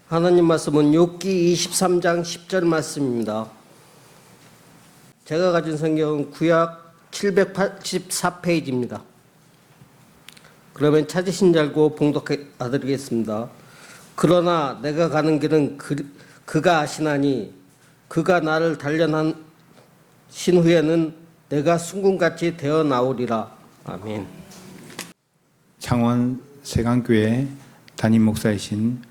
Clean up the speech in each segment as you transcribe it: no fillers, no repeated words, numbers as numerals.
하나님 말씀은 욥기 23장 10절 말씀입니다. 제가 가진 성경은 구약 784페이지입니다. 그러면 찾으신 줄 알고 봉독해드리겠습니다. 그러나 내가 가는 길은 그가 아시나니 그가 나를 단련하신 후에는 내가 순금같이 되어 나오리라. 아멘. 창원 세강교회 담임 목사이신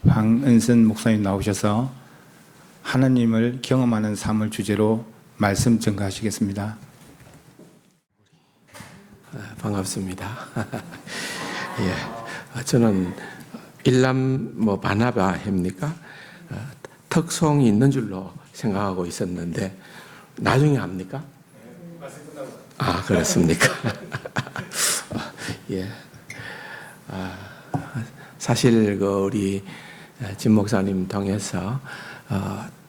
황은선 목사님 나오셔서 하나님을 경험하는 삶을 주제로 말씀 전가하시겠습니다. 반갑습니다. 예, 저는 일남 바나바입니까? 특성이 있는 줄로 생각하고 있었는데 나중에 압니까? 아, 그렇습니까? 예. 사실 우리 진 목사님 통해서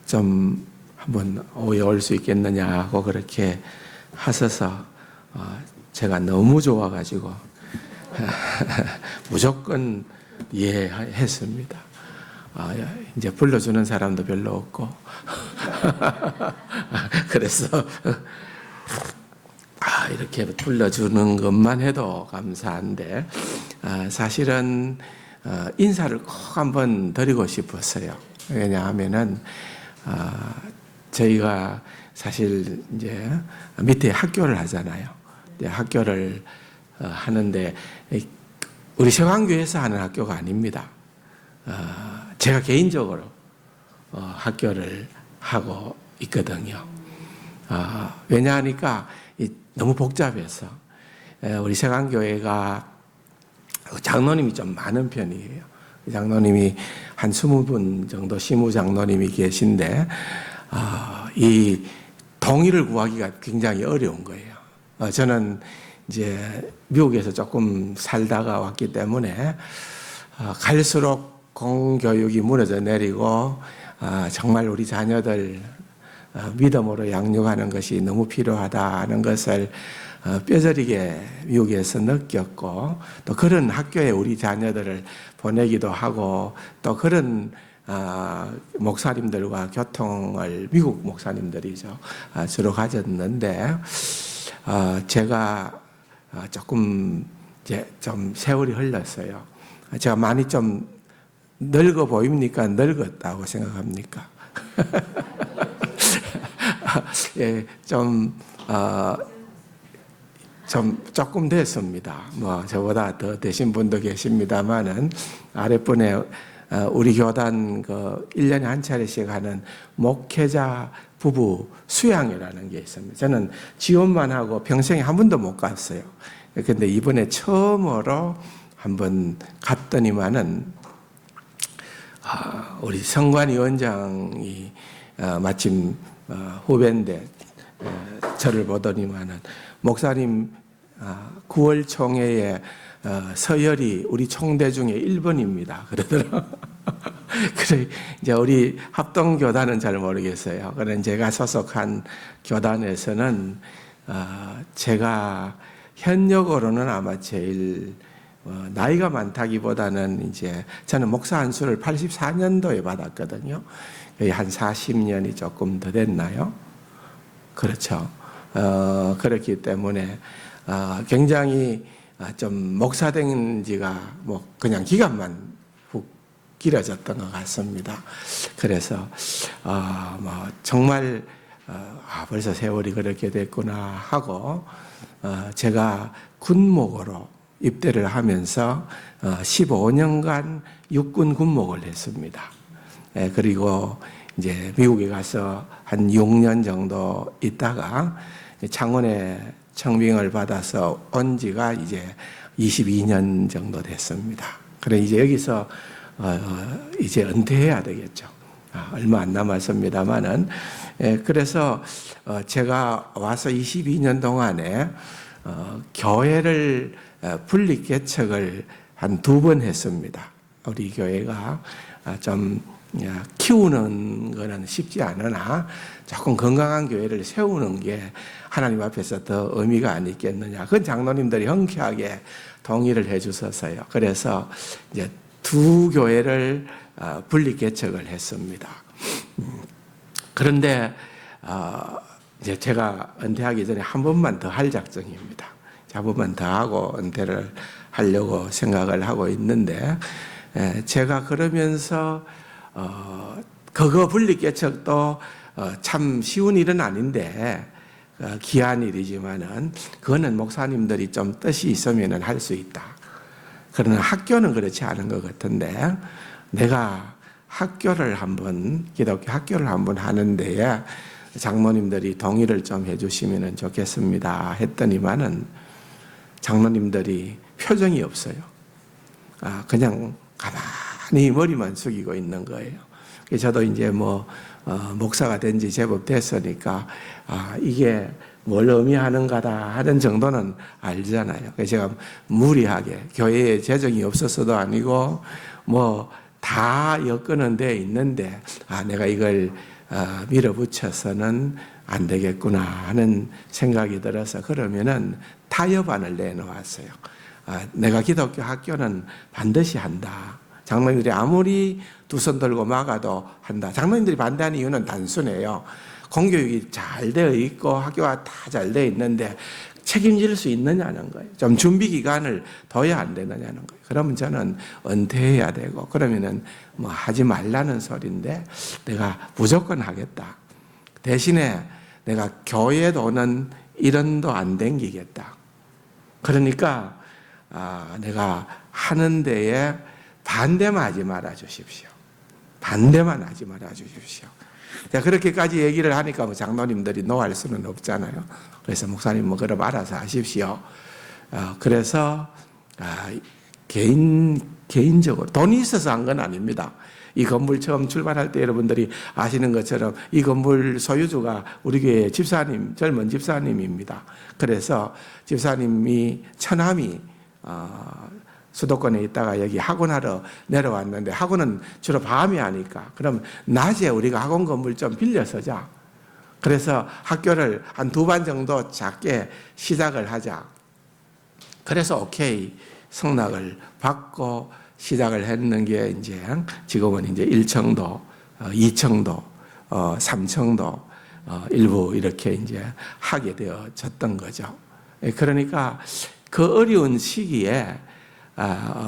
좀 한번 오해 올 수 있겠느냐 하고 그렇게 하셔서 제가 너무 좋아가지고 무조건 이해했습니다. 이제 불러주는 사람도 별로 없고 그래서 이렇게 불러주는 것만 해도 감사한데 사실은 인사를 꼭 한번 드리고 싶었어요. 왜냐하면은 저희가 사실 이제 밑에 학교를 하잖아요. 학교를 하는데 우리 세강교회에서 하는 학교가 아닙니다. 제가 개인적으로 학교를 하고 있거든요. 왜냐하니까 너무 복잡해서 우리 세강교회가 장로님이 좀 많은 편이에요. 장로님이 한 20분 정도 시무 장로님이 계신데 이 동의를 구하기가 굉장히 어려운 거예요. 저는 이제 미국에서 조금 살다가 왔기 때문에 갈수록 공교육이 무너져 내리고 정말 우리 자녀들 믿음으로 양육하는 것이 너무 필요하다는 것을 뼈저리게 미국에서 느꼈고 또 그런 학교에 우리 자녀들을 보내기도 하고 또 그런 목사님들과 교통을 미국 목사님들이죠 주로 가졌는데 제가 조금 이제 좀 세월이 흘렀어요. 제가 많이 좀 늙어 보입니까? 늙었다고 생각합니까? 예, 좀 조금 됐습니다. 저보다 더 되신 분도 계십니다만은 아랫분에 우리 교단 1년에 한 차례씩 하는 목회자 부부 수양회라는 게 있습니다. 저는 지원만 하고 평생에 한 번도 못 갔어요. 근데 이번에 처음으로 한번 갔더니만은 우리 성관위원장이 마침 후배인데 저를 보더니만은 목사님 9월 총회에 서열이 우리 총대 중에 1번입니다. 그러더라고요. 그래, 이제 우리 합동교단은 잘 모르겠어요. 그런데 제가 소속한 교단에서는 제가 현역으로는 아마 제일 나이가 많다기보다는 이제 저는 목사 안수를 84년도에 받았거든요. 거의 한 40년이 조금 더 됐나요? 그렇죠. 그렇기 때문에 굉장히 좀 목사 된 지가 그냥 기간만 훅 길어졌던 것 같습니다. 그래서 정말 벌써 세월이 그렇게 됐구나 하고 제가 군목으로 입대를 하면서 15년간 육군 군목을 했습니다. 그리고 이제 미국에 가서 한 6년 정도 있다가 창원에 청빙을 받아서 온 지가 이제 22년 정도 됐습니다. 그래 이제 여기서 이제 은퇴해야 되겠죠. 얼마 안 남았습니다만은 그래서 제가 와서 22년 동안에 교회를 분립 개척을 한 2번 했습니다. 우리 교회가 좀 키우는 거는 쉽지 않으나 조금 건강한 교회를 세우는 게 하나님 앞에서 더 의미가 안 있겠느냐. 그건 장로님들이 흔쾌하게 동의를 해 주셔서요. 그래서 이제 두 교회를 분리 개척을 했습니다. 그런데 이제 제가 은퇴하기 전에 한 번만 더 할 작정입니다. 한 번만 더 하고 은퇴를 하려고 생각을 하고 있는데, 제가 그러면서 그거 분리 개척도 참 쉬운 일은 아닌데 귀한 일이지만은 그거는 목사님들이 좀 뜻이 있으면은 할 수 있다. 그러나 학교는 그렇지 않은 것 같은데, 내가 학교를 한번, 기독교 학교를 한번 하는 데에 장로님들이 동의를 좀 해주시면 좋겠습니다 했더니만은 장로님들이 표정이 없어요. 그냥 가만히 머리만 숙이고 있는 거예요. 저도 이제 목사가 된 지 제법 됐으니까 이게 뭘 의미하는가다 하는 정도는 알잖아요. 그래서 제가 무리하게, 교회에 재정이 없어서도 아니고 다 여건은 돼 있는데 내가 이걸 밀어붙여서는 안 되겠구나 하는 생각이 들어서 그러면은 타협안을 내놓았어요. 내가 기독교 학교는 반드시 한다. 장로님들이 아무리 두 손 들고 막아도 한다. 장로님들이 반대하는 이유는 단순해요. 공교육이 잘 되어 있고 학교가 다 잘 되어 있는데 책임질 수 있느냐는 거예요. 좀 준비 기간을 둬야 안 되느냐는 거예요. 그러면 저는 은퇴해야 되고, 그러면은 하지 말라는 소리인데 내가 무조건 하겠다. 대신에 내가 교회 돈은 1원도 안 댕기겠다. 그러니까 내가 하는 데에 반대만 하지 말아 주십시오. 반대만 하지 말아 주십시오. 그렇게까지 얘기를 하니까 장로님들이 노할 수는 없잖아요. 그래서 목사님 그럼 알아서 하십시오. 그래서 개인적으로 돈이 있어서 한 건 아닙니다. 이 건물 처음 출발할 때 여러분들이 아시는 것처럼 이 건물 소유주가 우리 교회 집사님, 젊은 집사님입니다. 그래서 집사님이 처남이 수도권에 있다가 여기 학원하러 내려왔는데, 학원은 주로 밤에 하니까 그럼 낮에 우리가 학원 건물 좀 빌려서 자. 그래서 학교를 한 2반 정도 작게 시작을 하자. 그래서 오케이 성락을 받고 시작을 했는 게 이제 지금은 이제 1청도, 2청도, 3청도 일부 이렇게 이제 하게 되어졌던 거죠. 그러니까 그 어려운 시기에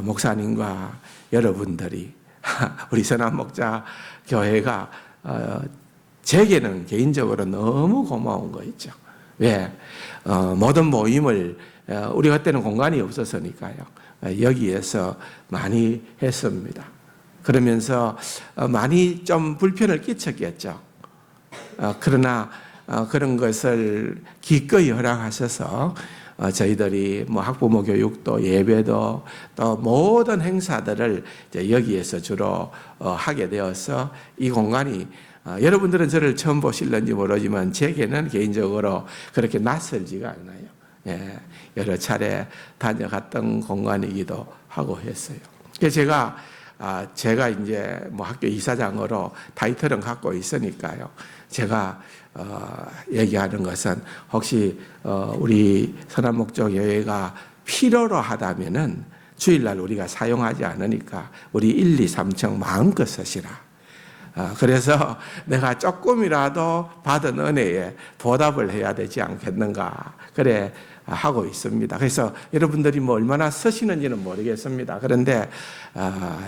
목사님과 여러분들이 우리 선한목자 교회가 제게는 개인적으로 너무 고마운 거 있죠. 왜? 모든 모임을 우리가 그때는 공간이 없었으니까요. 여기에서 많이 했습니다. 그러면서 많이 좀 불편을 끼쳤겠죠. 그러나 그런 것을 기꺼이 허락하셔서 저희들이 학부모 교육도 예배도 또 모든 행사들을 여기에서 주로 하게 되어서 이 공간이 여러분들은 저를 처음 보실는지 모르지만 제게는 개인적으로 그렇게 낯설지가 않아요. 예, 여러 차례 다녀갔던 공간이기도 하고 했어요. 그래서 제가 이제 학교 이사장으로 타이틀은 갖고 있으니까요. 제가 얘기하는 것은 혹시 우리 선한목적교회가 필요로 하다면은 주일날 우리가 사용하지 않으니까 우리 1, 2, 3층 마음껏 쓰시라. 그래서 내가 조금이라도 받은 은혜에 보답을 해야 되지 않겠는가. 그래 하고 있습니다. 그래서 여러분들이 얼마나 쓰시는지는 모르겠습니다. 그런데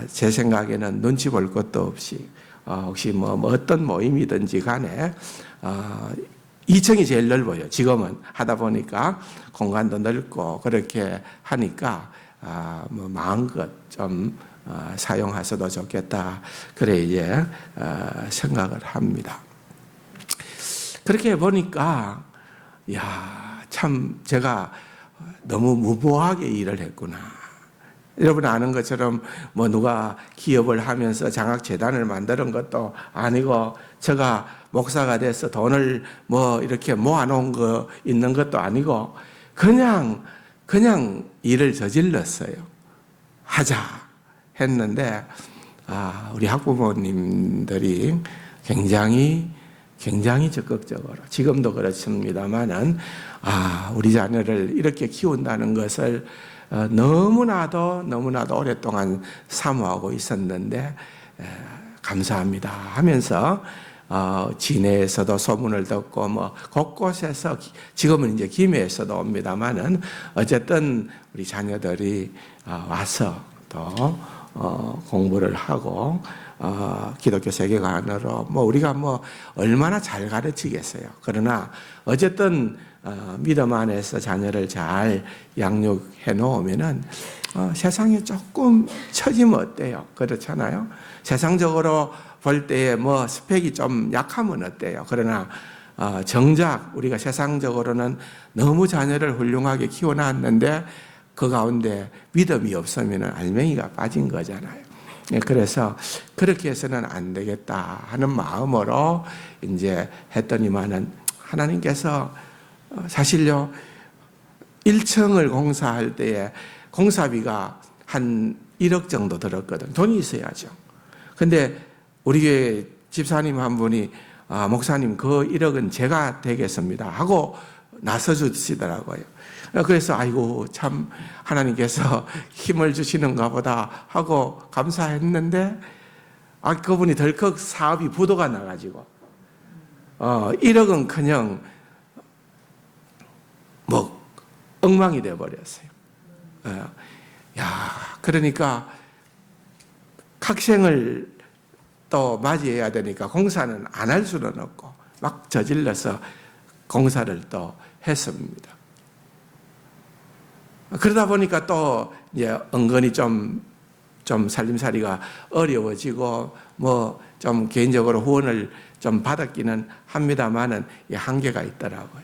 제 생각에는 눈치 볼 것도 없이 혹시 어떤 모임이든지 간에 2층이 제일 넓어요. 지금은 하다 보니까 공간도 넓고 그렇게 하니까 마음껏 좀 사용하셔도 좋겠다. 그래 이제 생각을 합니다. 그렇게 보니까 참 제가 너무 무모하게 일을 했구나. 여러분 아는 것처럼 누가 기업을 하면서 장학재단을 만드는 것도 아니고 제가 목사가 돼서 돈을 이렇게 모아놓은 거 있는 것도 아니고 그냥 일을 저질렀어요. 하자 했는데 우리 학부모님들이 굉장히 적극적으로 지금도 그렇습니다만은 우리 자녀를 이렇게 키운다는 것을 너무나도 오랫동안 사모하고 있었는데 감사합니다 하면서 진해에서도 소문을 듣고 뭐 곳곳에서 지금은 이제 김해에서도 옵니다만은 어쨌든 우리 자녀들이 와서 또 공부를 하고 기독교 세계관으로 뭐 우리가 뭐 얼마나 잘 가르치겠어요. 그러나 어쨌든 믿음 안에서 자녀를 잘 양육해 놓으면은 세상에 조금 처지면 어때요? 그렇잖아요. 세상적으로 볼 때에 뭐 스펙이 좀 약하면 어때요? 그러나 정작 우리가 세상적으로는 너무 자녀를 훌륭하게 키워놨는데 그 가운데 믿음이 없으면 알맹이가 빠진 거잖아요. 그래서 그렇게 해서는 안 되겠다 하는 마음으로 이제 했더니만은 하나님께서 사실요 1층을 공사할 때에 공사비가 한 1억 정도 들었거든. 돈이 있어야죠. 근데 우리 교회 집사님 한 분이 목사님 그 1억은 제가 되겠습니다 하고 나서 주시더라고요. 그래서 아이고 참 하나님께서 힘을 주시는가 보다 하고 감사했는데 그분이 덜컥 사업이 부도가 나가지고 1억은 그냥 뭐 엉망이 돼버렸어요. 그러니까 학생을 또 맞이해야 되니까 공사는 안 할 수는 없고 막 저질러서 공사를 또 했습니다. 그러다 보니까 또 이제 은근히 좀 살림살이가 어려워지고 뭐 좀 개인적으로 후원을 좀 받았기는 합니다만은 한계가 있더라고요.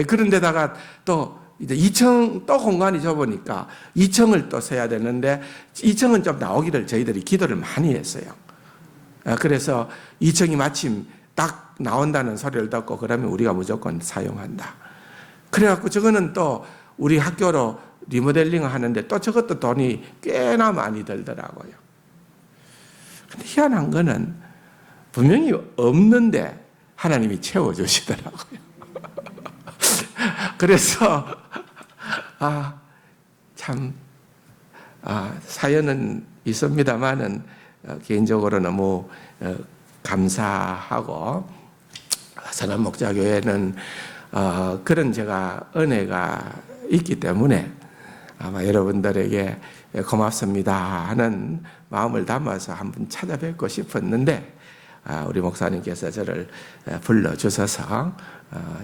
그런데다가 또 이제 2층 또 공간이 좁으니까 2층을 또 써야 되는데 2층은 좀 나오기를 저희들이 기도를 많이 했어요. 그래서 2층이 마침 딱 나온다는 소리를 듣고 그러면 우리가 무조건 사용한다. 그래갖고 저거는 또 우리 학교로 리모델링을 하는데 또 저것도 돈이 꽤나 많이 들더라고요. 근데 희한한 거는 분명히 없는데 하나님이 채워주시더라고요. 그래서 사연은 있습니다만은 개인적으로 너무 감사하고 선한목자교회는 그런 제가 은혜가 있기 때문에 아마 여러분들에게 고맙습니다 하는 마음을 담아서 한번 찾아뵙고 싶었는데 우리 목사님께서 저를 불러주셔서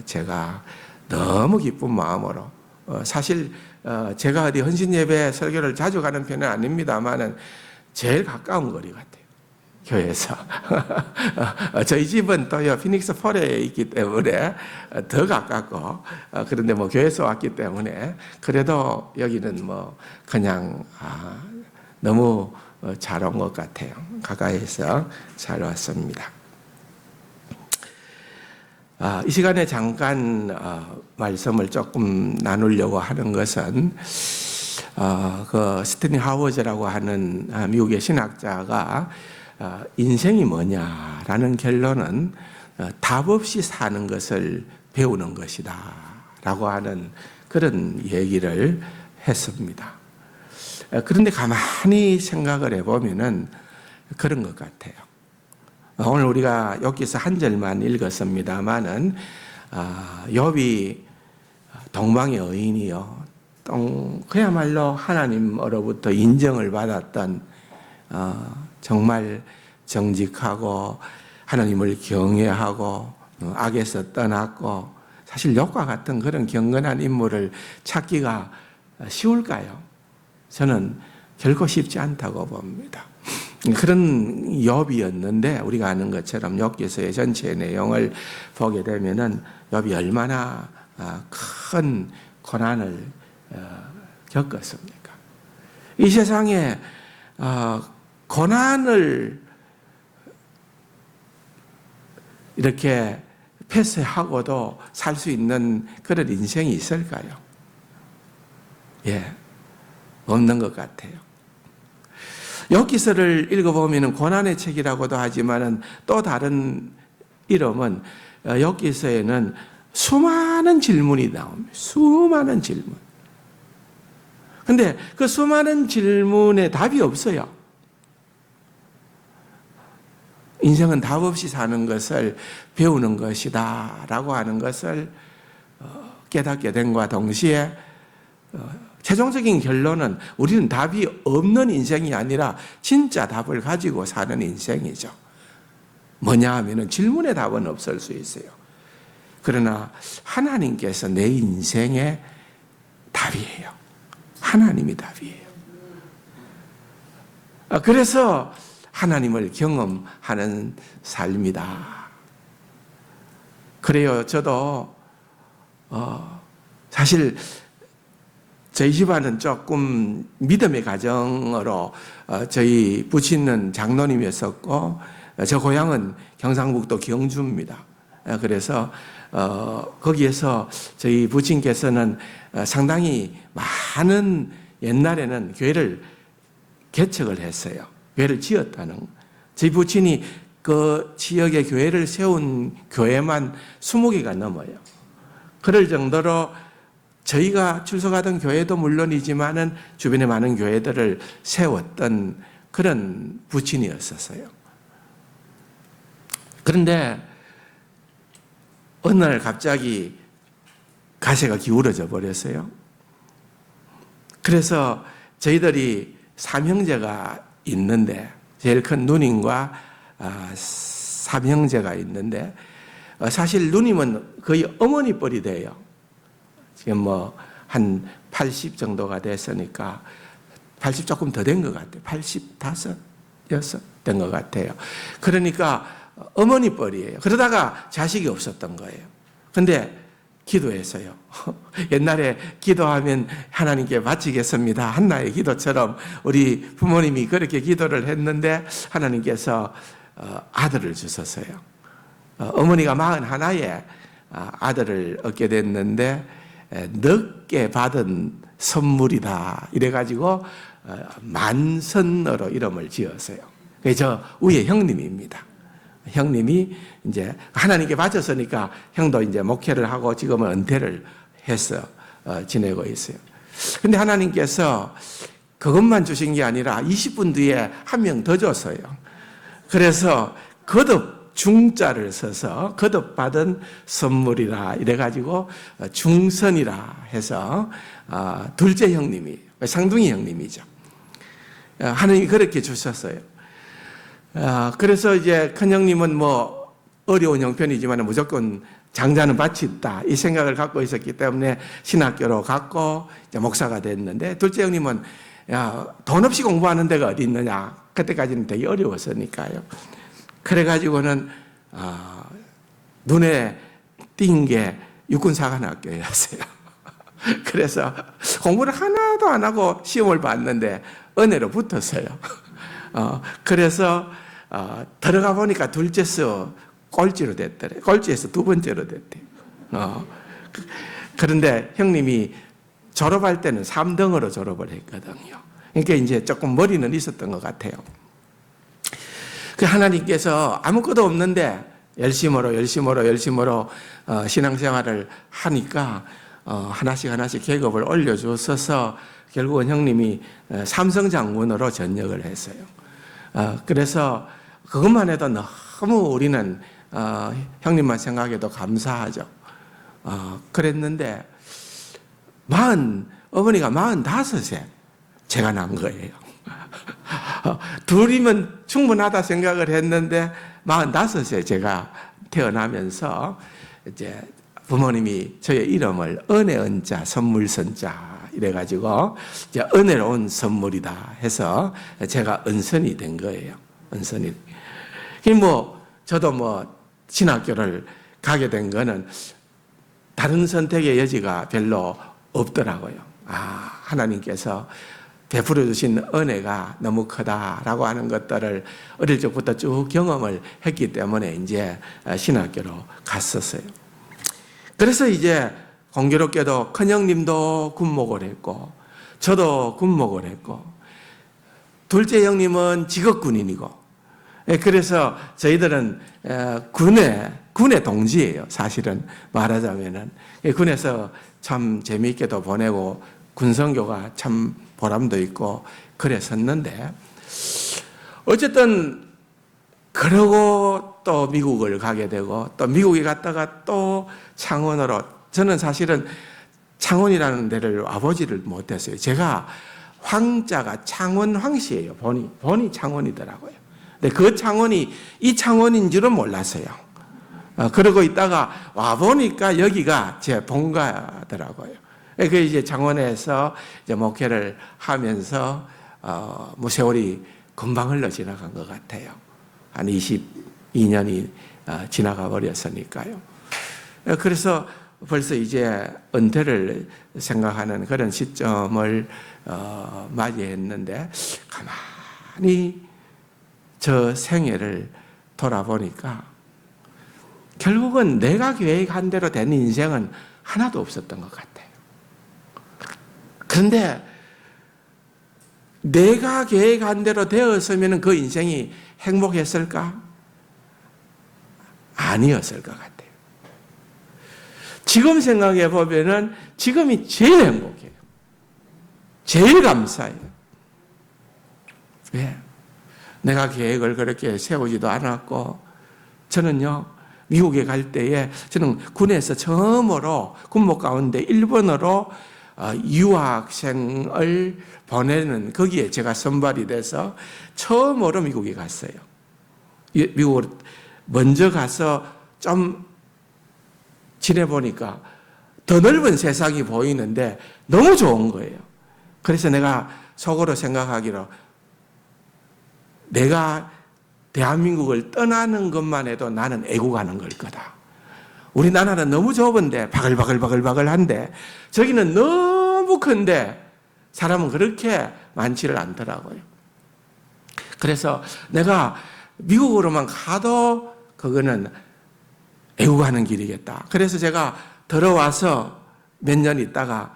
제가 너무 기쁜 마음으로 사실 제가 어디 헌신예배 설교를 자주 가는 편은 아닙니다만은 제일 가까운 거리 같아요. 교회에서. 저희 집은 또요, 피닉스 폴에 있기 때문에 더 가깝고, 그런데 뭐 교회에서 왔기 때문에, 그래도 여기는 뭐 그냥, 너무 잘 온 것 같아요. 가까이서 잘 왔습니다. 이 시간에 잠깐 말씀을 조금 나누려고 하는 것은, 그 스티븐 하워즈라고 하는 미국의 신학자가 인생이 뭐냐라는 결론은 답 없이 사는 것을 배우는 것이다 라고 하는 그런 얘기를 했습니다. 그런데 가만히 생각을 해보면은 그런 것 같아요. 오늘 우리가 여기서 한 절만 읽었습니다만은 욥이 동방의 의인이요, 그야말로 하나님으로부터 인정을 받았던 정말 정직하고 하나님을 경외하고 악에서 떠났고 사실 욥과 같은 그런 경건한 인물을 찾기가 쉬울까요? 저는 결코 쉽지 않다고 봅니다. 그런 욥이었는데 우리가 아는 것처럼 욥기서의 전체 내용을 보게 되면은 욥이 얼마나 큰 고난을 겪었습니까? 이 세상에 고난을 이렇게 패스하고도 살 수 있는 그런 인생이 있을까요? 없는 것 같아요. 욥기서를 읽어보면 고난의 책이라고도 하지만은 또 다른 이름은 욥기서에는 수많은 질문이 나옵니다. 수많은 질문. 근데 그 수많은 질문에 답이 없어요. 인생은 답 없이 사는 것을 배우는 것이다 라고 하는 것을 깨닫게 된과 동시에 최종적인 결론은 우리는 답이 없는 인생이 아니라 진짜 답을 가지고 사는 인생이죠. 뭐냐 하면은 질문의 답은 없을 수 있어요. 그러나 하나님께서 내 인생의 답이에요. 하나님이 답이에요. 그래서 하나님을 경험하는 삶이다. 그래요. 저도 사실 저희 집안은 조금 믿음의 가정으로 저희 부친은 장로님이었었고 저 고향은 경상북도 경주입니다. 그래서 거기에서 저희 부친께서는 상당히 많은 옛날에는 교회를 개척을 했어요. 교회를 지었다는. 저희 부친이 그 지역에 교회를 세운 교회만 20개가 넘어요. 그럴 정도로 저희가 출석하던 교회도 물론이지만은 주변에 많은 교회들을 세웠던 그런 부친이었었어요. 그런데 어느 날 갑자기 가세가 기울어져 버렸어요. 그래서 저희들이 삼형제가 있는데 제일 큰 누님과 삼형제가 있는데 사실 누님은 거의 어머니 뻘이 돼요. 지금 뭐 한 80 정도가 됐으니까 80 조금 더 된 것 같아요. 85, 6 된 것 같아요. 그러니까 어머니 뻘이에요. 그러다가 자식이 없었던 거예요. 근데 기도했어요. 옛날에 기도하면 하나님께 바치겠습니다. 한나의 기도처럼 우리 부모님이 그렇게 기도를 했는데 하나님께서 아들을 주셨어요. 어머니가 41에 아들을 얻게 됐는데 늦게 받은 선물이다. 이래가지고 만선으로 이름을 지었어요. 저 위에 형님입니다. 형님이 이제 하나님께 바쳤으니까 형도 이제 목회를 하고 지금은 은퇴를 해서 지내고 있어요. 근데 하나님께서 그것만 주신 게 아니라 20분 뒤에 한 명 더 줬어요. 그래서 거듭 중자를 써서 거듭받은 선물이라 이래가지고 중선이라 해서 둘째 형님이 상둥이 형님이죠. 하나님이 그렇게 주셨어요. 그래서 이제 큰 형님은 뭐 어려운 형편이지만 무조건 장자는 밭이 있다 이 생각을 갖고 있었기 때문에 신학교로 갔고 이제 목사가 됐는데 둘째 형님은 돈 없이 공부하는 데가 어디 있느냐 그때까지는 되게 어려웠으니까요. 그래가지고는 눈에 띈 게 육군사관학교였어요. 그래서 공부를 하나도 안 하고 시험을 봤는데 은혜로 붙었어요. 그래서 들어가 보니까 둘째서 꼴찌로 됐더래. 꼴찌에서 두 번째로 됐대요. 그런데 형님이 졸업할 때는 3등으로 졸업을 했거든요. 그러니까 이제 조금 머리는 있었던 것 같아요. 그 하나님께서 아무것도 없는데 열심으로 신앙생활을 하니까 하나씩 계급을 올려주셔서 결국은 형님이 삼성장군으로 전역을 했어요. 그래서 그것만 해도 너무 우리는 형님만 생각해도 감사하죠. 그랬는데 어머니가 45세 제가 난 거예요. 둘이면 충분하다 생각을 했는데 45세 제가 태어나면서 이제 부모님이 저의 이름을 은혜은자 선물선자 이래가지고 이제 은혜로운 선물이다 해서 제가 은선이 된 거예요. 은선이. 저도 신학교를 가게 된 거는 다른 선택의 여지가 별로 없더라고요. 하나님께서 베풀어 주신 은혜가 너무 크다라고 하는 것들을 어릴 적부터 쭉 경험을 했기 때문에 이제 신학교로 갔었어요. 그래서 이제 공교롭게도 큰형님도 군목을 했고 저도 군목을 했고 둘째 형님은 직업군인이고 그래서 저희들은 군의 동지예요. 사실은 말하자면은 군에서 참 재미있게도 보내고 군선교가 참 보람도 있고 그랬었는데 어쨌든 그러고 또 미국을 가게 되고 또 미국에 갔다가 또 창원으로 저는 사실은 창원이라는 데를 와보지를 못했어요. 제가 황자가 창원 황씨예요. 본이 창원이더라고요. 근데 그 창원이 이 창원인 줄은 몰랐어요. 그러고 있다가 와보니까 여기가 제 본가더라고요. 그 이제 창원에서 이제 목회를 하면서 뭐 세월이 금방 흘러 지나간 것 같아요. 한 22년이 지나가 버렸으니까요. 그래서 벌써 이제 은퇴를 생각하는 그런 시점을 맞이했는데 가만히 저 생애를 돌아보니까 결국은 내가 계획한 대로 된 인생은 하나도 없었던 것 같아요. 그런데 내가 계획한 대로 되었으면 그 인생이 행복했을까? 아니었을 것 같아요. 지금 생각해 보면은 지금이 제일 행복해요. 제일 감사해요. 왜? 내가 계획을 그렇게 세우지도 않았고, 저는요, 미국에 갈 때에 저는 군에서 처음으로 군목 가운데 일본어로 유학생을 보내는 거기에 제가 선발이 돼서 처음으로 미국에 갔어요. 미국으로 먼저 가서 좀 지내보니까 더 넓은 세상이 보이는데 너무 좋은 거예요. 그래서 내가 속으로 생각하기로 내가 대한민국을 떠나는 것만 해도 나는 애국하는 걸 거다. 우리나라는 너무 좁은데 바글바글한데 저기는 너무 큰데 사람은 그렇게 많지를 않더라고요. 그래서 내가 미국으로만 가도 그거는 애국하는 길이겠다. 그래서 제가 들어와서 몇 년 있다가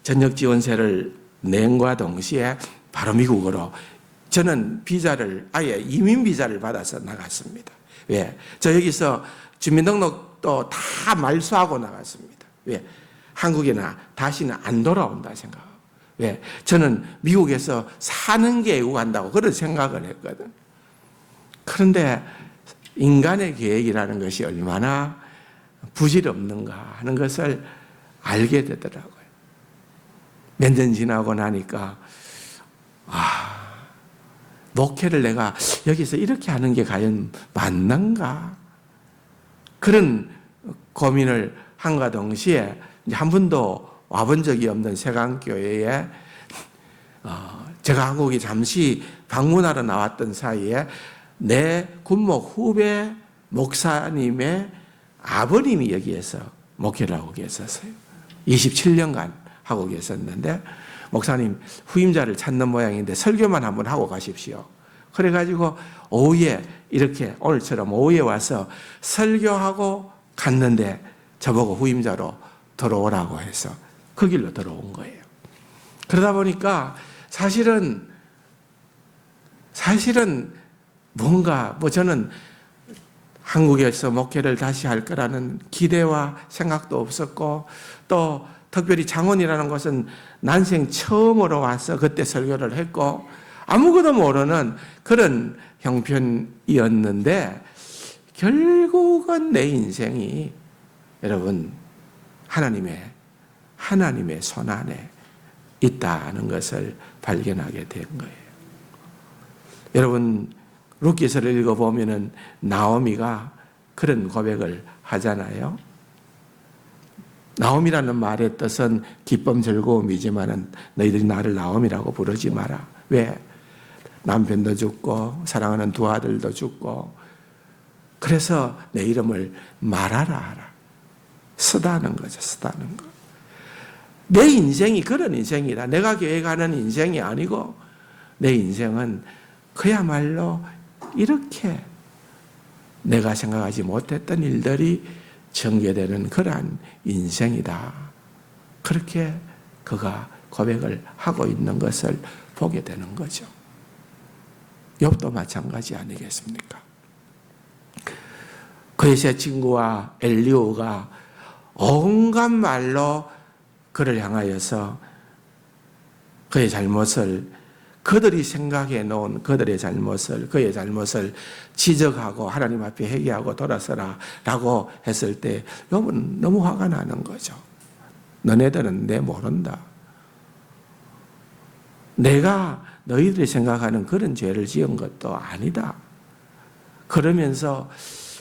전역 지원세를 낸과 동시에 바로 미국으로 저는 비자를 아예 이민 비자를 받아서 나갔습니다. 왜? 저 여기서 주민등록도 다 말소하고 나갔습니다. 왜? 한국에나 다시는 안 돌아온다 생각하고. 왜? 저는 미국에서 사는 게 애국한다고 그런 생각을 했거든. 그런데 인간의 계획이라는 것이 얼마나 부질없는가 하는 것을 알게 되더라고요. 몇 년 지나고 나니까 목회를 내가 여기서 이렇게 하는 게 과연 맞는가? 그런 고민을 한과 동시에 한 번도 와본 적이 없는 세강교회에 제가 한국에 잠시 방문하러 나왔던 사이에 내 군목 후배 목사님의 아버님이 여기에서 목회를 하고 계셨어요. 27년간 하고 계셨는데 목사님 후임자를 찾는 모양인데 설교만 한번 하고 가십시오. 그래가지고 오후에 이렇게 오늘처럼 오후에 와서 설교하고 갔는데 저보고 후임자로 들어오라고 해서 그 길로 들어온 거예요. 그러다 보니까 사실은 뭔가 저는 한국에서 목회를 다시 할 거라는 기대와 생각도 없었고 또 특별히 창원이라는 곳은 난생 처음으로 와서 그때 설교를 했고 아무것도 모르는 그런 형편이었는데 결국은 내 인생이 여러분 하나님의 손 안에 있다는 것을 발견하게 된 거예요. 여러분 룻기서를 읽어보면은 나오미가 그런 고백을 하잖아요. 나오미라는 말의 뜻은 기쁨 즐거움이지만은 너희들이 나를 나오미라고 부르지 마라. 왜? 남편도 죽고 사랑하는 두 아들도 죽고 그래서 내 이름을 말하라 하라. 쓰다는 거죠. 쓰다는 거. 내 인생이 그런 인생이다. 내가 계획하는 인생이 아니고 내 인생은 그야말로 이렇게 내가 생각하지 못했던 일들이 전개되는 그러한 인생이다. 그렇게 그가 고백을 하고 있는 것을 보게 되는 거죠. 욥도 마찬가지 아니겠습니까? 그의 세 친구와 엘리후가 온갖 말로 그를 향하여서 그의 잘못을, 그들이 생각해 놓은 그들의 잘못을, 그의 잘못을 지적하고 하나님 앞에 회개하고 돌아서라 라고 했을 때 욥은 너무 화가 나는 거죠. 너네들은 내 모른다. 내가 너희들이 생각하는 그런 죄를 지은 것도 아니다. 그러면서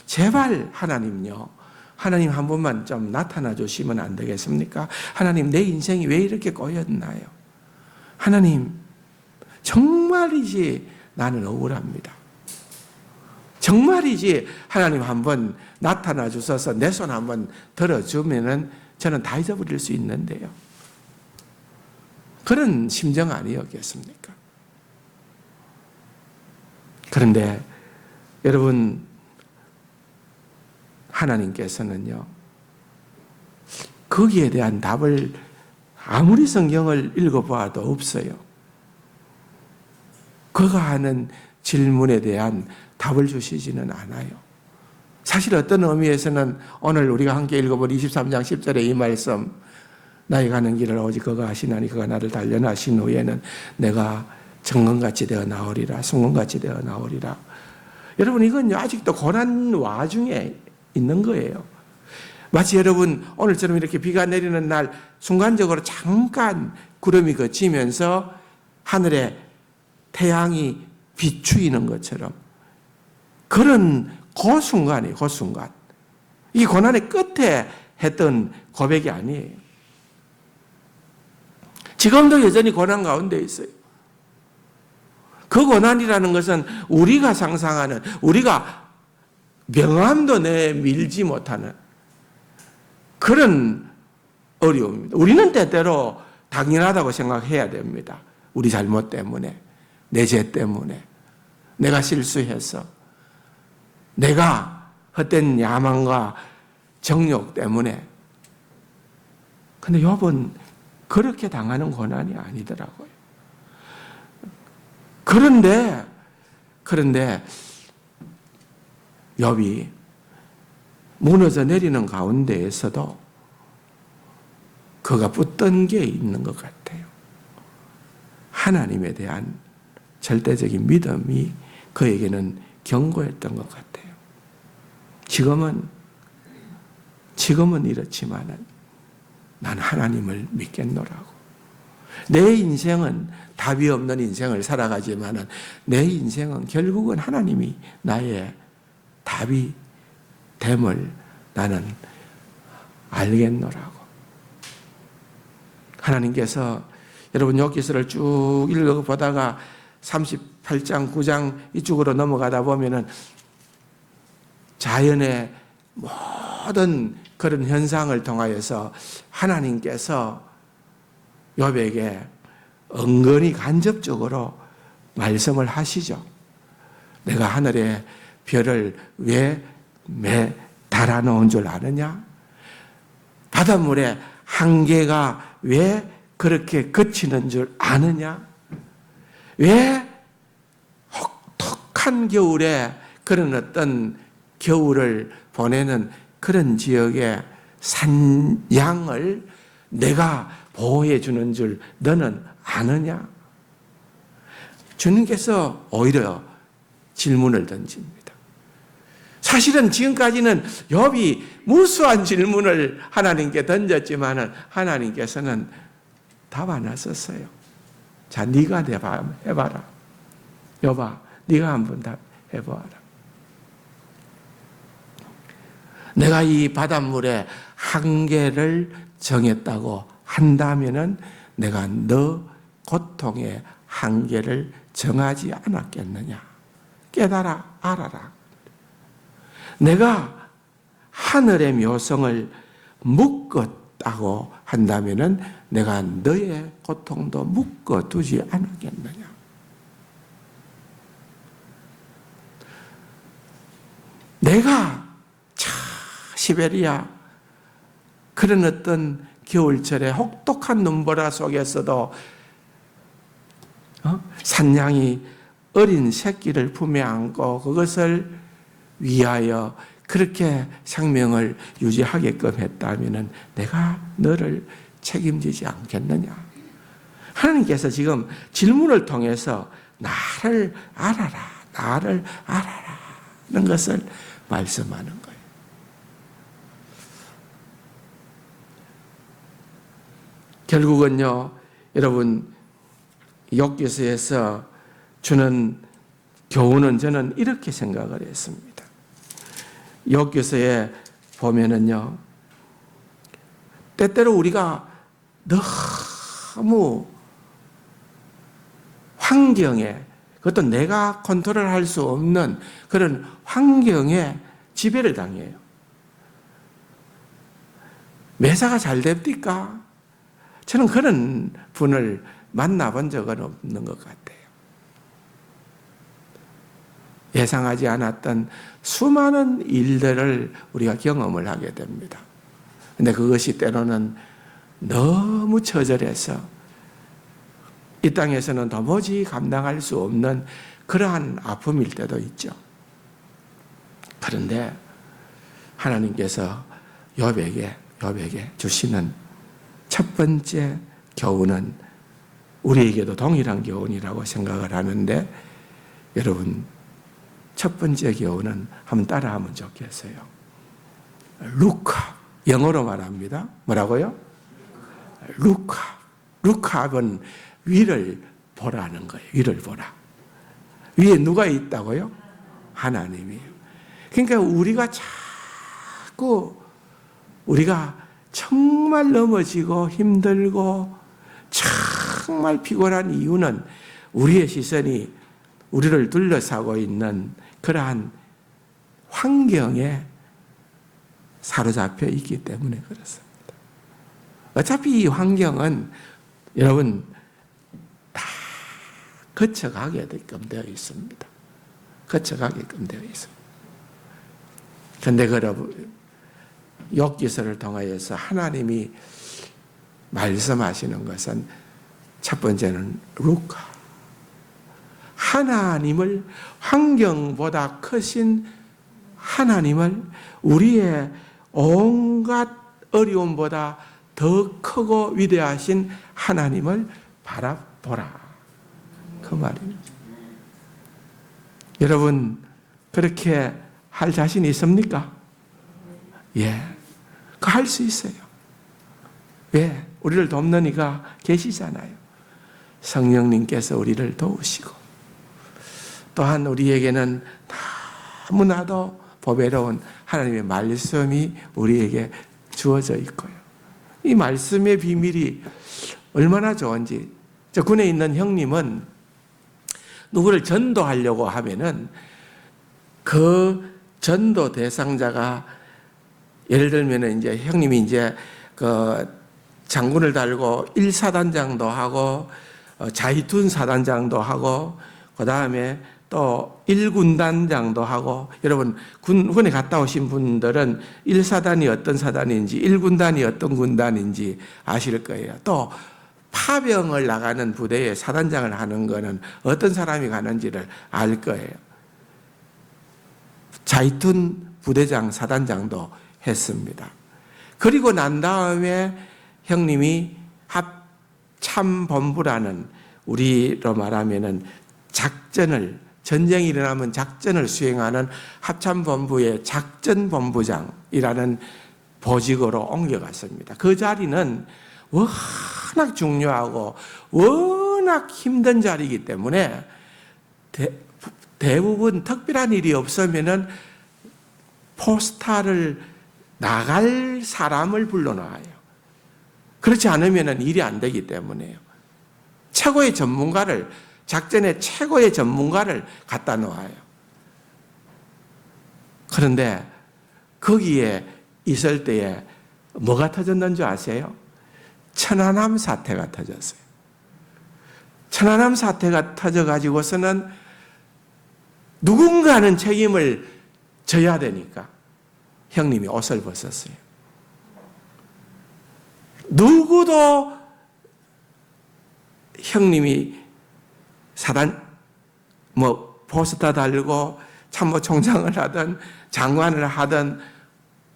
제발 하나님요, 하나님 한 번만 좀 나타나 주시면 안 되겠습니까? 하나님, 내 인생이 왜 이렇게 꼬였나요? 하나님, 정말이지 나는 억울합니다. 정말이지 하나님 한번 나타나 주셔서 내 손 한번 들어주면은 저는 다 잊어버릴 수 있는데요. 그런 심정 아니었겠습니까? 그런데 여러분, 하나님께서는요, 거기에 대한 답을 아무리 성경을 읽어봐도 없어요. 그가 하는 질문에 대한 답을 주시지는 않아요. 사실 어떤 의미에서는 오늘 우리가 함께 읽어본 23장 10절의 이 말씀, 나의 가는 길을 오직 그가 하시나니 그가 나를 단련하신 후에는 내가 정금같이 되어 나오리라, 순금같이 되어 나오리라. 여러분, 이건 아직도 고난 와중에 있는 거예요. 마치 여러분 오늘처럼 이렇게 비가 내리는 날 순간적으로 잠깐 구름이 걷히면서 하늘에 태양이 비추이는 것처럼 그런 그 순간이에요. 그 순간. 이 고난의 끝에 했던 고백이 아니에요. 지금도 여전히 고난 가운데 있어요. 그 고난이라는 것은 우리가 상상하는, 우리가 명함도 내밀지 못하는 그런 어려움입니다. 우리는 때때로 당연하다고 생각해야 됩니다. 우리 잘못 때문에, 내 죄 때문에, 내가 실수해서, 내가 헛된 야망과 정욕 때문에. 근데 욥은 그렇게 당하는 고난이 아니더라고요. 그런데 욥이 무너져 내리는 가운데에서도 그가 붙던 게 있는 것 같아요. 하나님에 대한 절대적인 믿음이 그에게는 견고했던 것 같아요. 지금은 이렇지만은 난 하나님을 믿겠노라고. 내 인생은 답이 없는 인생을 살아가지만은 내 인생은 결국은 하나님이 나의 답이 됨을 나는 알겠노라고. 하나님께서 여러분 욥기서를 쭉 읽어보다가 38장 9장 이쪽으로 넘어가다 보면은 자연의 모든 그런 현상을 통하여서 하나님께서 욥에게 은근히 간접적으로 말씀을 하시죠. 내가 하늘에 별을 왜 달아놓은 줄 아느냐? 바닷물에 한계가 왜 그렇게 그치는 줄 아느냐? 왜 혹독한 겨울에 그런 어떤 겨울을 보내는 그런 지역의 산양을 내가 보호해 주는 줄 너는 아느냐? 주님께서 오히려 질문을 던집니다. 사실은 지금까지는 욥이 무수한 질문을 하나님께 던졌지만은 하나님께서는 답 안 하셨어요. 자, 네가 해봐라. 욥아, 네가 한번 답해봐라. 내가 이 바닷물에 한계를 정했다고 한다면은 내가 너 고통의 한계를 정하지 않았겠느냐? 깨달아, 알아라. 내가 하늘의 묘성을 묶었다고 한다면은 내가 너의 고통도 묶어두지 않았겠느냐? 내가 시베리아 그런 어떤 겨울철에 혹독한 눈보라 속에서도 산양이 어린 새끼를 품에 안고 그것을 위하여 그렇게 생명을 유지하게끔 했다면 내가 너를 책임지지 않겠느냐? 하나님께서 지금 질문을 통해서 나를 알아라, 나를 알아라 는 것을 말씀하는 거예요. 결국은요, 여러분, 욥기서에서 주는 교훈은 저는 이렇게 생각을 했습니다. 욥기서에 보면은요, 때때로 우리가 너무 환경에, 그것도 내가 컨트롤할 수 없는 그런 환경에 지배를 당해요. 매사가 잘 됩니까? 저는 그런 분을 만나본 적은 없는 것 같아요. 예상하지 않았던 수많은 일들을 우리가 경험을 하게 됩니다. 근데 그것이 때로는 너무 처절해서 이 땅에서는 도무지 감당할 수 없는 그러한 아픔일 때도 있죠. 그런데 하나님께서 욥에게 주시는 첫 번째 교훈은 우리에게도 동일한 교훈이라고 생각을 하는데, 여러분, 첫 번째 교훈은 한번 따라하면 좋겠어요. 루카, 영어로 말합니다. 뭐라고요? 루카는 위를 보라는 거예요. 위를 보라. 위에 누가 있다고요? 하나님이에요. 그러니까 우리가 정말 넘어지고 힘들고 정말 피곤한 이유는 우리의 시선이 우리를 둘러싸고 있는 그러한 환경에 사로잡혀 있기 때문에 그렇습니다. 어차피 이 환경은 여러분 다 거쳐가게끔 되어 있습니다. 거쳐가게끔 되어 있습니다. 그런데 여러분, 욥기서를 통하여서 하나님이 말씀하시는 것은 첫 번째는 루카. 하나님을, 환경보다 크신 하나님을, 우리의 온갖 어려움보다 더 크고 위대하신 하나님을 바라보라. 그 말입니다. 여러분, 그렇게 할 자신 있습니까? 예. 그 할 수 있어요. 왜? 우리를 돕는 이가 계시잖아요. 성령님께서 우리를 도우시고, 또한 우리에게는 너무나도 보배로운 하나님의 말씀이 우리에게 주어져 있고요. 이 말씀의 비밀이 얼마나 좋은지, 저 군에 있는 형님은 누구를 전도하려고 하면은 그 전도 대상자가, 예를 들면 이제 형님이 이제 그 장군을 달고 1사단장도 하고 자이툰 사단장도 하고 그 다음에 또 1군단장도 하고, 여러분 군에 갔다 오신 분들은 1사단이 어떤 사단인지 1군단이 어떤 군단인지 아실 거예요. 또 파병을 나가는 부대에 사단장을 하는 거는 어떤 사람이 가는지를 알 거예요. 자이툰 부대장 사단장도 했습니다. 그리고 난 다음에 형님이 합참본부라는, 우리로 말하면은 전쟁이 일어나면 작전을 수행하는 합참본부의 작전본부장이라는 보직으로 옮겨갔습니다. 그 자리는 워낙 중요하고 워낙 힘든 자리이기 때문에 대부분 특별한 일이 없으면은 포스타를 나갈 사람을 불러놔요. 그렇지 않으면 일이 안 되기 때문에요. 최고의 전문가를, 작전의 최고의 전문가를 갖다 놓아요. 그런데 거기에 있을 때에 뭐가 터졌는 줄 아세요? 천안함 사태가 터졌어요. 천안함 사태가 터져가지고서는 누군가는 책임을 져야 되니까 형님이 옷을 벗었어요. 누구도 형님이 포스터 달고 참모총장을 하든 장관을 하든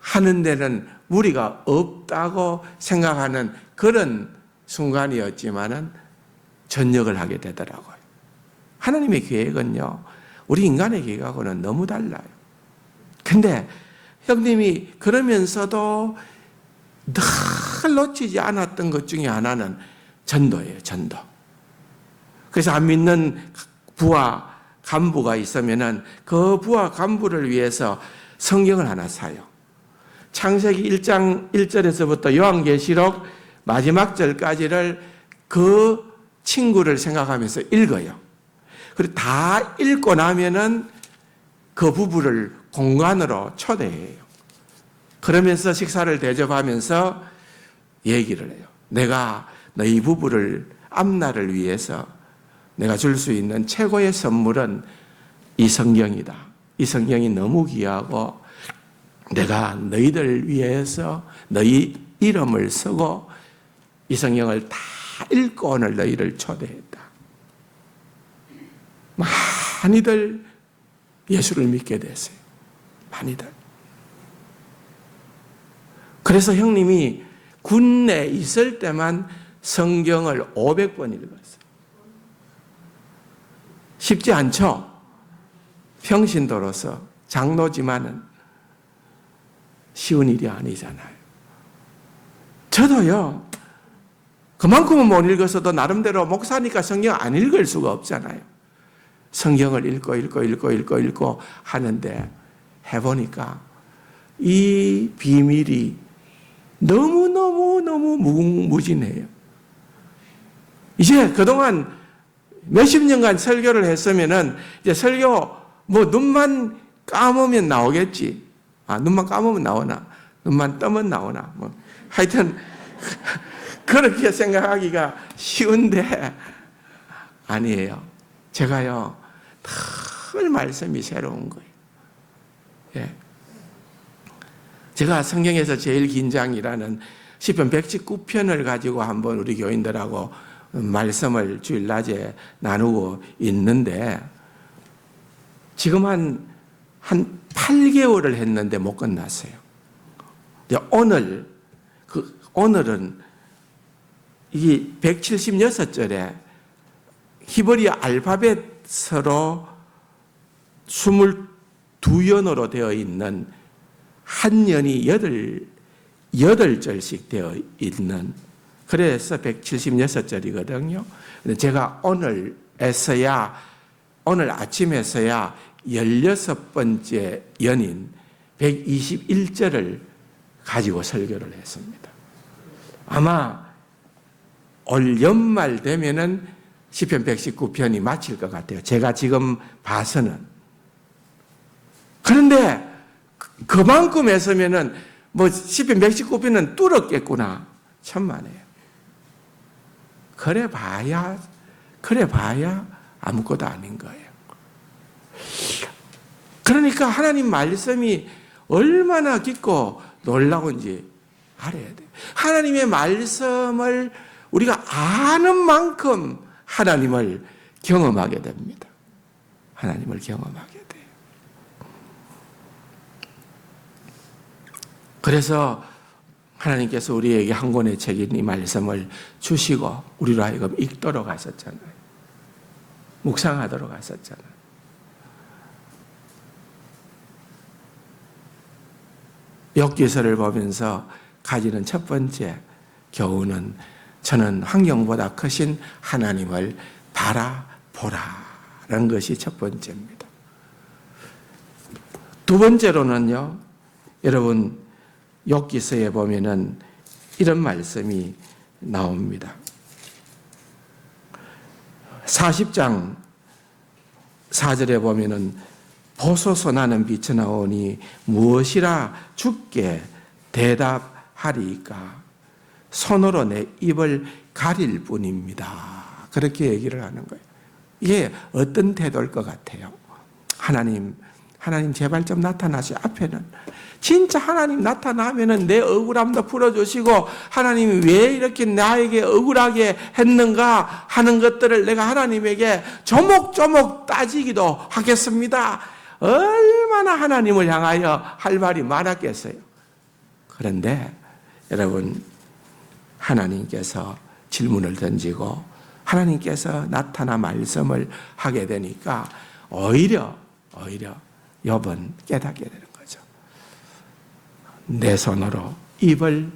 하는 데는 무리가 없다고 생각하는 그런 순간이었지만은 전역을 하게 되더라고요. 하나님의 계획은요, 우리 인간의 계획하고는 너무 달라요. 근데 형님이 그러면서도 늘 놓치지 않았던 것 중에 하나는 전도예요, 전도. 그래서 안 믿는 부하 간부가 있으면은 그 부하 간부를 위해서 성경을 하나 사요. 창세기 1장 1절에서부터 요한계시록 마지막 절까지를 그 친구를 생각하면서 읽어요. 그리고 다 읽고 나면은 그 부부를 공간으로 초대해요. 그러면서 식사를 대접하면서 얘기를 해요. 내가 너희 부부를 앞날을 위해서 내가 줄 수 있는 최고의 선물은 이 성경이다. 이 성경이 너무 귀하고 내가 너희들 위해서 너희 이름을 쓰고 이 성경을 다 읽고 오늘 너희를 초대했다. 많이들 예수를 믿게 됐어요. 많이들. 그래서 형님이 군내에 있을 때만 성경을 500번 읽었어요. 쉽지 않죠? 평신도로서 장로지만은 쉬운 일이 아니잖아요. 저도요, 그만큼은 못 읽었어도 나름대로 목사니까 성경 안 읽을 수가 없잖아요. 성경을 읽고 하는데 해보니까 이 비밀이 너무 무궁무진해요. 이제 그동안 몇십 년간 설교를 했으면은 이제 설교 뭐 눈만 감으면 나오겠지. 눈만 감으면 나오나? 눈만 뜨면 나오나? 뭐 하여튼 그렇게 생각하기가 쉬운데 아니에요. 제가요 늘 말씀이 새로운 거예요. 예. 제가 성경에서 제일 긴 장이라는 시편 119편을 가지고 한번 우리 교인들하고 말씀을 주일 낮에 나누고 있는데 지금 한 8개월을 했는데 못 끝났어요. 오늘은 이 176절에 히브리 알파벳으로 22연어로 되어 있는 한 연이 8절씩 되어 있는, 그래서 176절이거든요. 제가 오늘 아침에서야 16번째 연인 121절을 가지고 설교를 했습니다. 아마 올 연말 되면은 시편 119편이 마칠 것 같아요. 제가 지금 봐서는. 그런데 그만큼 했으면은 뭐 시편 119편은 뚫었겠구나. 천만에요. 그래 봐야 아무것도 아닌 거예요. 그러니까 하나님 말씀이 얼마나 깊고 놀라운지 알아야 돼요. 하나님의 말씀을 우리가 아는 만큼 하나님을 경험하게 됩니다. 하나님을 경험하게 돼요. 그래서 하나님께서 우리에게 한 권의 책인 이 말씀을 주시고 우리로 하여금 읽도록 하셨잖아요. 묵상하도록 하셨잖아요. 욥기서를 보면서 가지는 첫 번째 교훈은 저는 환경보다 크신 하나님을 바라보라라는 것이 첫 번째입니다. 두 번째로는요, 여러분 욥기서에 보면은 이런 말씀이 나옵니다. 40장 4절에 보면은 보소서 나는 비쳐나오니 무엇이라 주께 대답하리까 손으로 내 입을 가릴 뿐입니다. 그렇게 얘기를 하는 거예요. 이게 어떤 태도일 것 같아요? 하나님 제발 좀 나타나시. 앞에는 진짜 하나님 나타나면은 내 억울함도 풀어주시고 하나님이 왜 이렇게 나에게 억울하게 했는가 하는 것들을 내가 하나님에게 조목조목 따지기도 하겠습니다. 얼마나 하나님을 향하여 할 말이 많았겠어요. 그런데 여러분 하나님께서 질문을 던지고 하나님께서 나타나 말씀을 하게 되니까 오히려 욥은 깨닫게 되는 거죠. 내 손으로 입을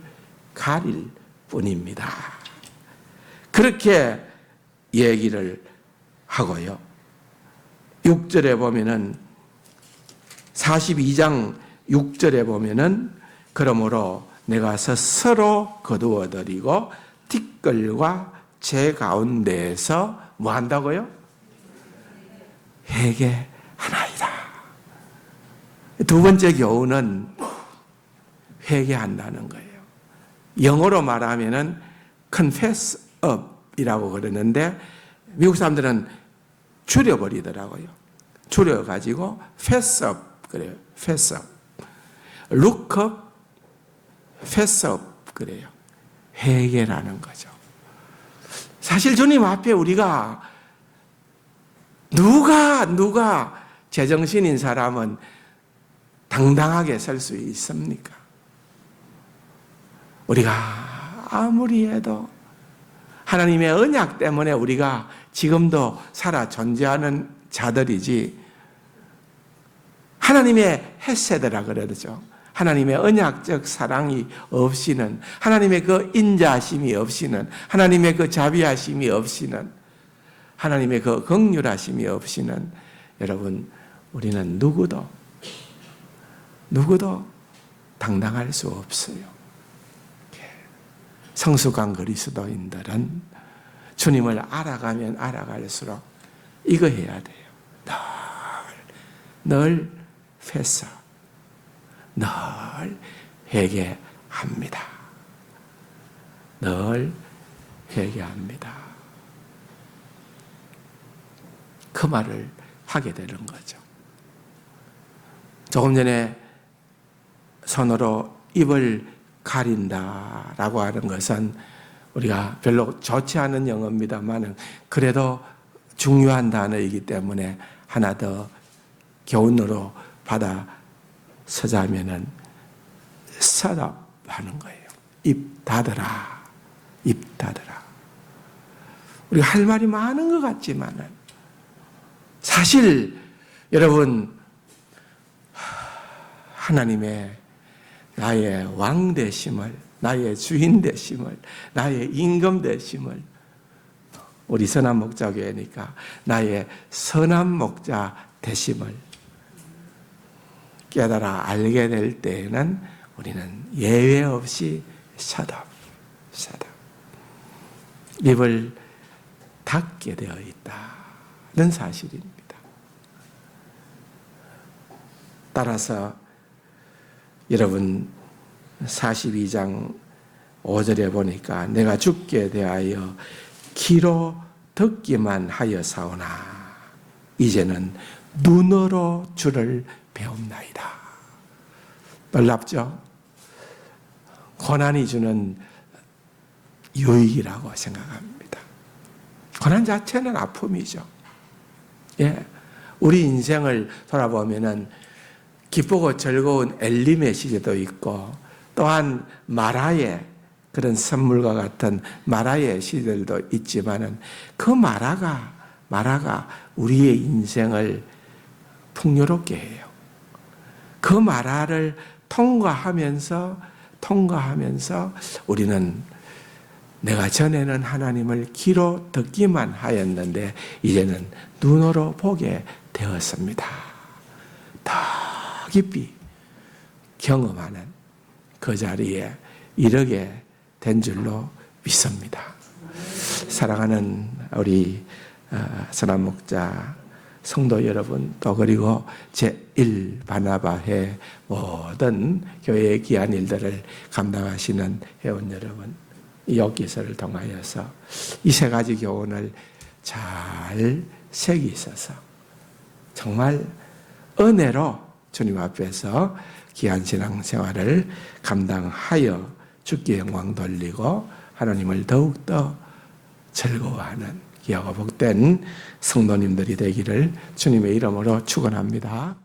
가릴 뿐입니다. 그렇게 얘기를 하고요. 6절에 보면은 42장 6절에 보면은 그러므로 내가 스스로 거두어드리고 티끌과 제 가운데에서 뭐 한다고요? 회개하나이다. 두 번째 교훈은 회개한다는 거예요. 영어로 말하면은 confess up이라고 그러는데 미국 사람들은 줄여버리더라고요. 줄여가지고 fess up 그래요. fess up. look up, fess up 그래요. 회개라는 거죠. 사실 주님 앞에 우리가 누가 제정신인 사람은 당당하게 설 수 있습니까? 우리가 아무리 해도 하나님의 언약 때문에 우리가 지금도 살아 존재하는 자들이지, 하나님의 헤세드라 그러죠. 하나님의 언약적 사랑이 없이는, 하나님의 그 인자하심이 없이는, 하나님의 그 자비하심이 없이는, 하나님의 그 긍휼하심이 없이는 여러분 우리는 누구도 당당할 수 없어요. 성숙한 그리스도인들은 주님을 알아가면 알아갈수록 이거 해야 돼요. 늘 회사, 늘 회개합니다. 늘 회개합니다. 그 말을 하게 되는 거죠. 조금 전에 손으로 입을 가린다라고 하는 것은 우리가 별로 좋지 않은 영어입니다만 그래도 중요한 단어이기 때문에 하나 더 교훈으로 받아 서자면은 shut up 하는 거예요. 입 닫으라. 입 닫으라. 우리가 할 말이 많은 것 같지만은 사실 여러분 하나님의 나의 왕 되심을, 나의 주인 되심을, 나의 임금 되심을, 우리 선한 목자교회니까 나의 선한 목자 되심을 깨달아 알게 될 때에는 우리는 예외 없이 shut up. 입을 닫게 되어 있다는 사실입니다. 따라서 여러분 42장 5절에 보니까 내가 주께 대하여 귀로 듣기만 하여사오나 이제는 눈으로 주를 배움나이다. 놀랍죠? 고난이 주는 유익이라고 생각합니다. 고난 자체는 아픔이죠. 예, 우리 인생을 돌아보면은 기쁘고 즐거운 엘림의 시대도 있고 또한 마라의 그런 선물과 같은 마라의 시대들도 있지만은 그 마라가 우리의 인생을 풍요롭게 해요. 그 마라를 통과하면서 우리는 내가 전에는 하나님을 귀로 듣기만 하였는데 이제는 눈으로 보게 되었습니다. 더 깊이 경험하는 그 자리에 이르게 된 줄로 믿습니다. 사랑하는 우리 선한 목자 성도 여러분, 또 그리고 제1 바나바회 모든 교회의 귀한 일들을 감당하시는 회원 여러분, 이 욥기서를 통하여서 이 세 가지 교훈을 잘 새기셔서 정말 은혜로 주님 앞에서 귀한 신앙생활을 감당하여 주께 영광 돌리고 하나님을 더욱더 즐거워하는 귀하고 복된 성도님들이 되기를 주님의 이름으로 축원합니다.